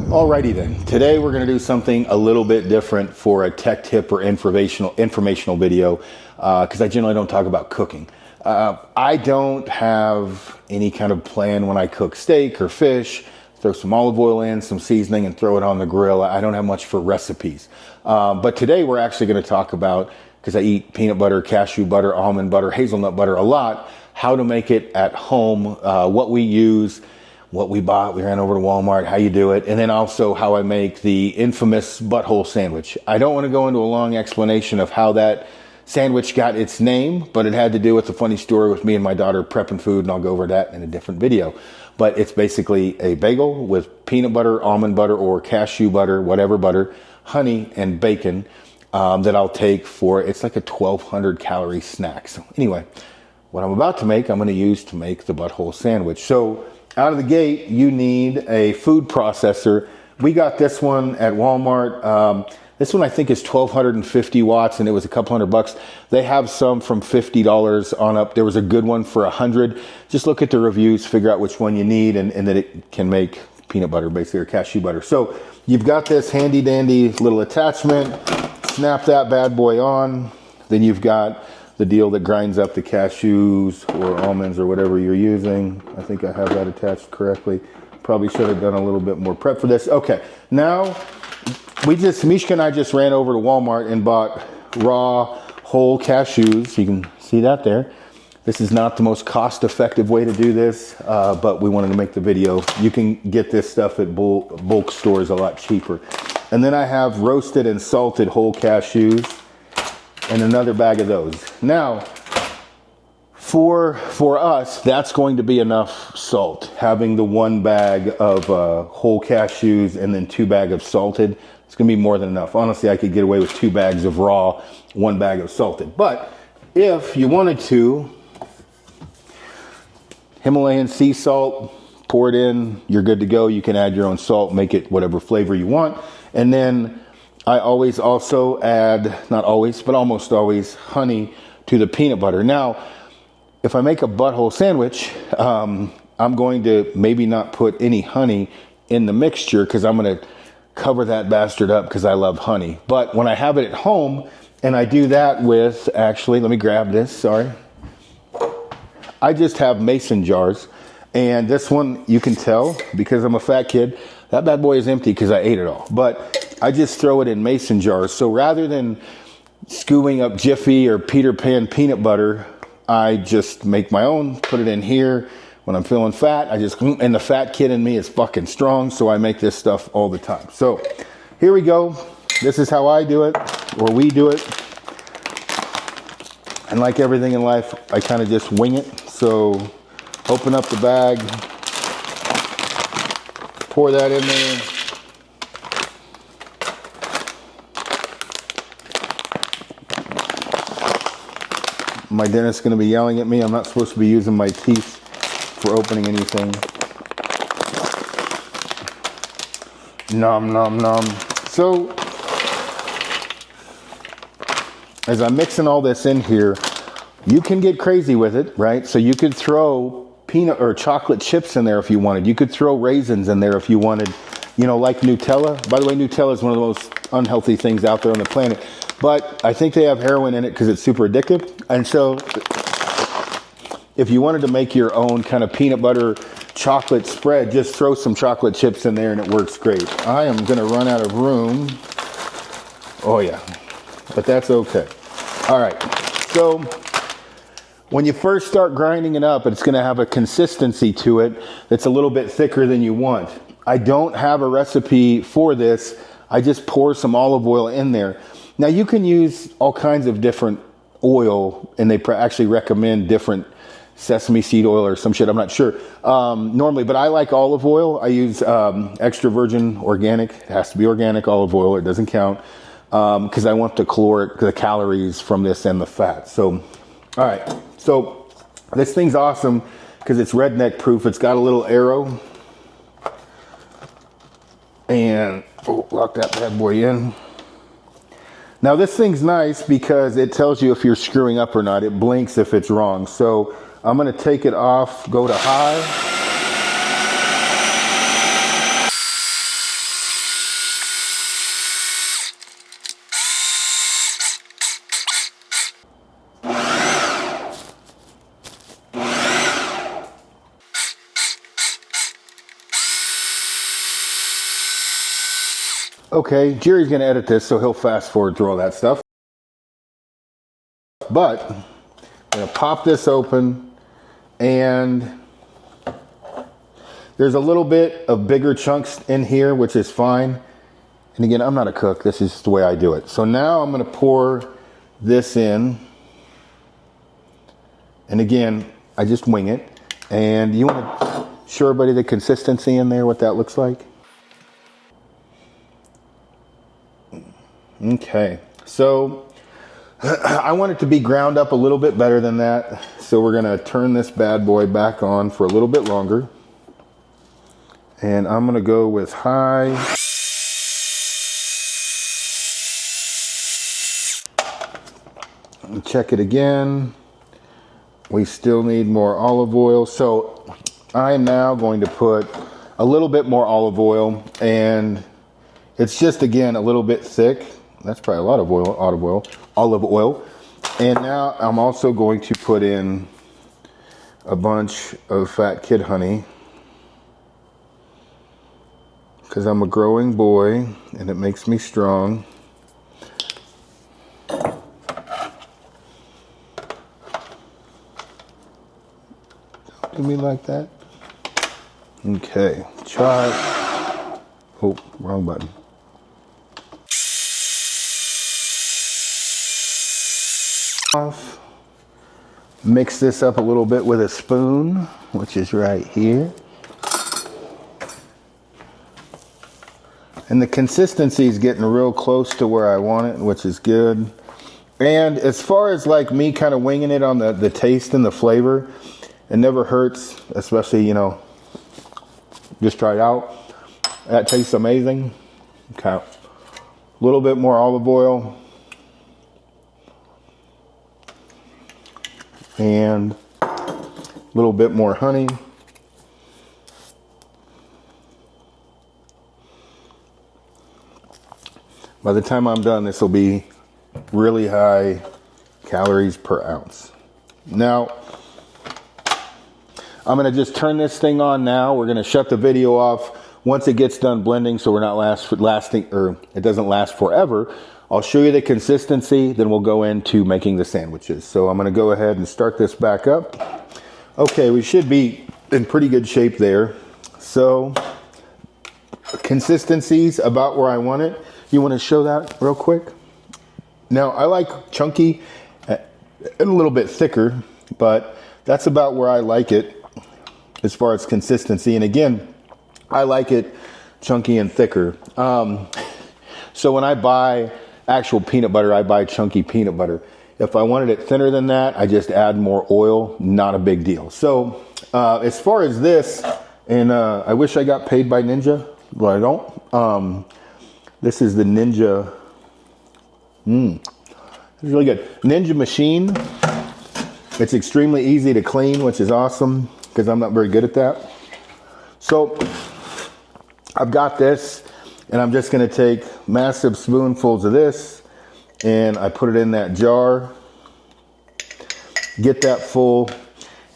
Alrighty then, today we're going to do something a little bit different for a tech tip or informational video because I generally don't talk about cooking. I don't have any kind of plan when I cook steak or fish. Throw some olive oil in, some seasoning, and throw it on the grill. I don't have much for recipes. But today we're actually going to talk about, because I eat peanut butter, cashew butter, almond butter, hazelnut butter a lot, how to make it at home, what we use, what we bought. We ran over to Walmart, how you do it, and then also how I make the infamous butthole sandwich. I don't want to go into a long explanation of how that sandwich got its name, but it had to do with a funny story with me and my daughter prepping food, and I'll go over that in a different video. But it's basically a bagel with peanut butter, almond butter, or cashew butter, whatever butter, honey, and bacon that I'll take for, it's like a 1,200 calorie snack. So anyway, what I'm about to make, I'm going to use to make the butthole sandwich. So out of the gate, you need a food processor. We got this one at Walmart. This one I think is 1,250 watts, and it was a couple $100. They have some from $50 on up. There was a good one for $100. Just look at the reviews, figure out which one you need, and that it can make peanut butter, basically, or cashew butter. So you've got this handy dandy little attachment. Snap that bad boy on. Then you've got the deal that grinds up the cashews or almonds or whatever you're using. I think I have that attached correctly. Probably should have done a little bit more prep for this. Okay, now Mishka and I just ran over to Walmart and bought raw whole cashews. You can see that there. This is not the most cost-effective way to do this, but we wanted to make the video. You can get this stuff at bulk stores a lot cheaper. And then I have roasted and salted whole cashews and another bag of those. Now, for us, that's going to be enough salt. Having the one bag of whole cashews and then 2 bags of salted, it's going to be more than enough. Honestly, I could get away with 2 bags of raw, 1 bag of salted. But if you wanted to, Himalayan sea salt, pour it in, you're good to go. You can add your own salt, make it whatever flavor you want. And then I always also add, not always, but almost always, honey to the peanut butter. Now, if I make a butthole sandwich, I'm going to maybe not put any honey in the mixture because I'm going to cover that bastard up because I love honey. But when I have it at home, and I do that with, actually, let me grab this, sorry. I just have mason jars. And this one, you can tell, because I'm a fat kid, that bad boy is empty because I ate it all. But I just throw it in mason jars. So rather than scooping up Jiffy or Peter Pan peanut butter, I just make my own, put it in here. When I'm feeling fat, and the fat kid in me is fucking strong, so I make this stuff all the time. So here we go. This is how I do it, or we do it. And like everything in life, I kind of just wing it. So open up the bag, pour that in there. My dentist's going to be yelling at me. I'm not supposed to be using my teeth for opening anything. Nom, nom, nom. So, as I'm mixing all this in here, you can get crazy with it, right? So you could throw peanut or chocolate chips in there if you wanted. You could throw raisins in there if you wanted, you know, like Nutella. By the way, Nutella is one of the most unhealthy things out there on the planet. But I think they have heroin in it because it's super addictive. And so if you wanted to make your own kind of peanut butter chocolate spread, just throw some chocolate chips in there and it works great. I am going to run out of room. Oh, yeah. But that's okay. All right. So when you first start grinding it up, it's going to have a consistency to it that's a little bit thicker than you want. I don't have a recipe for this. I just pour some olive oil in there. Now, you can use all kinds of different oil, and they actually recommend different sesame seed oil or some shit. I'm not sure normally, but I like olive oil. I use extra virgin organic. It has to be organic olive oil. It doesn't count because I want the calories from this and the fat. So, all right. So this thing's awesome because it's redneck proof. It's got a little arrow. And lock that bad boy in. Now this thing's nice because it tells you if you're screwing up or not. It blinks if it's wrong. So I'm going to take it off, go to high. Okay, Jerry's going to edit this, so he'll fast forward through all that stuff. But I'm going to pop this open, and there's a little bit of bigger chunks in here, which is fine. And again, I'm not a cook. This is just the way I do it. So now I'm going to pour this in. And again, I just wing it. And you want to show everybody the consistency in there, what that looks like? Okay, so I want it to be ground up a little bit better than that. So we're gonna turn this bad boy back on for a little bit longer. And I'm gonna go with high. Check it again. We still need more olive oil. So I am now going to put a little bit more olive oil, and it's just, again, a little bit thick. That's probably a lot of oil, olive oil. And now I'm also going to put in a bunch of Fat Kid honey, because I'm a growing boy and it makes me strong. Don't do me like that. Okay, try. Oh, wrong button. Off. Mix this up a little bit with a spoon, which is right here. And the consistency is getting real close to where I want it, which is good. And as far as like me kind of winging it on the taste and the flavor, it never hurts, especially, you know, just try it out. That tastes amazing. Okay. A little bit more olive oil. And a little bit more honey. By the time I'm done, this will be really high calories per ounce. Now, I'm going to just turn this thing on now. We're going to shut the video off once it gets done blending, so we're not lasting, or it doesn't last forever. I'll show you the consistency, then we'll go into making the sandwiches. So I'm going to go ahead and start this back up. Okay, we should be in pretty good shape there. So consistency's about where I want it. You want to show that real quick? Now, I like chunky and a little bit thicker, but that's about where I like it as far as consistency. And again, I like it chunky and thicker. So when I buy actual peanut butter, I buy chunky peanut butter. If I wanted it thinner than that, I just add more oil. Not a big deal. So as far as this, and I wish I got paid by Ninja, but I don't. This is the Ninja. It's really good. Ninja machine. It's extremely easy to clean, which is awesome because I'm not very good at that. So I've got this, and I'm just going to take massive spoonfuls of this, and I put it in that jar, get that full,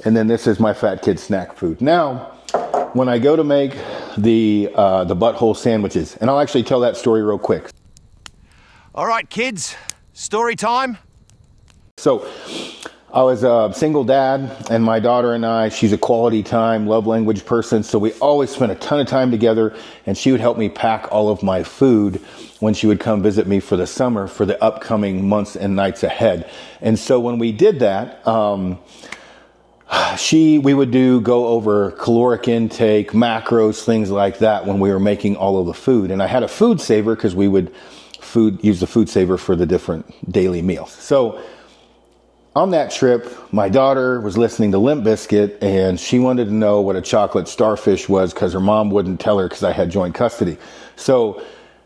and then this is my Fat Kid snack food. Now, when I go to make the butthole sandwiches, and I'll actually tell that story real quick. All right, kids, story time. So I was a single dad, and my daughter and I, she's a quality time, love language person, so we always spent a ton of time together, and she would help me pack all of my food when she would come visit me for the summer for the upcoming months and nights ahead. And so when we did that, we would go over caloric intake, macros, things like that when we were making all of the food. And I had a food saver because we would use the food saver for the different daily meals. So on that trip, my daughter was listening to Limp Bizkit, and she wanted to know what a chocolate starfish was because her mom wouldn't tell her because I had joint custody. So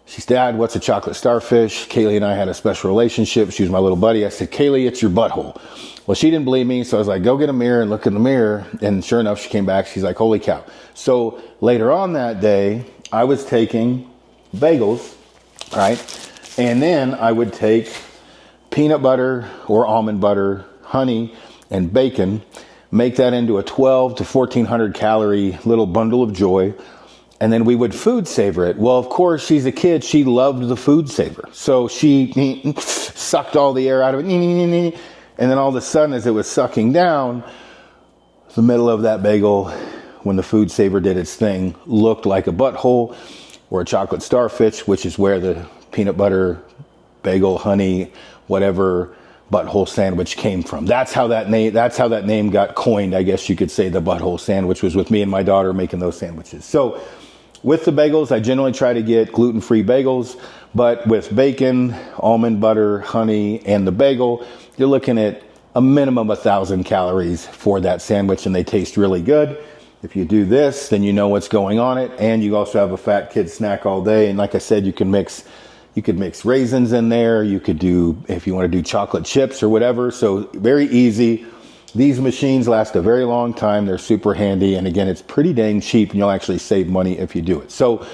she said, "Dad, what's a chocolate starfish?" Kaylee and I had a special relationship. She was my little buddy. I said, "Kaylee, it's your butthole." Well, she didn't believe me, so I was like, "Go get a mirror and look in the mirror." And sure enough, she came back. She's like, "Holy cow." So later on that day, I was taking bagels, right? And then I would take peanut butter or almond butter, honey, and bacon, make that into a 12 to 1400 calorie little bundle of joy. and then we would food savor it. Well, of course, she's a kid. She loved the food saver. So she sucked all the air out of it. And then all of a sudden, as it was sucking down, the middle of that bagel, when the food saver did its thing, looked like a butthole or a chocolate starfish, which is where the peanut butter, bagel, honey, whatever butthole sandwich came from. That's how that name got coined, I guess you could say. The butthole sandwich was with me and my daughter making those sandwiches. So with the bagels, I generally try to get gluten-free bagels, but with bacon, almond butter, honey, and the bagel, you're looking at a minimum of 1,000 calories for that sandwich, and they taste really good. If you do this, then you know what's going on it, and you also have a fat kid snack all day. And like I said, you could mix raisins in there. You could do, if you want to do chocolate chips or whatever. So very easy. These machines last a very long time. They're super handy. And again, it's pretty dang cheap, and you'll actually save money if you do it. So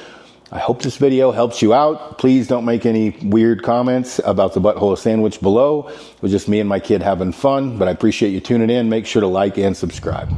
I hope this video helps you out. Please don't make any weird comments about the butthole sandwich below. It was just me and my kid having fun, but I appreciate you tuning in. Make sure to like and subscribe.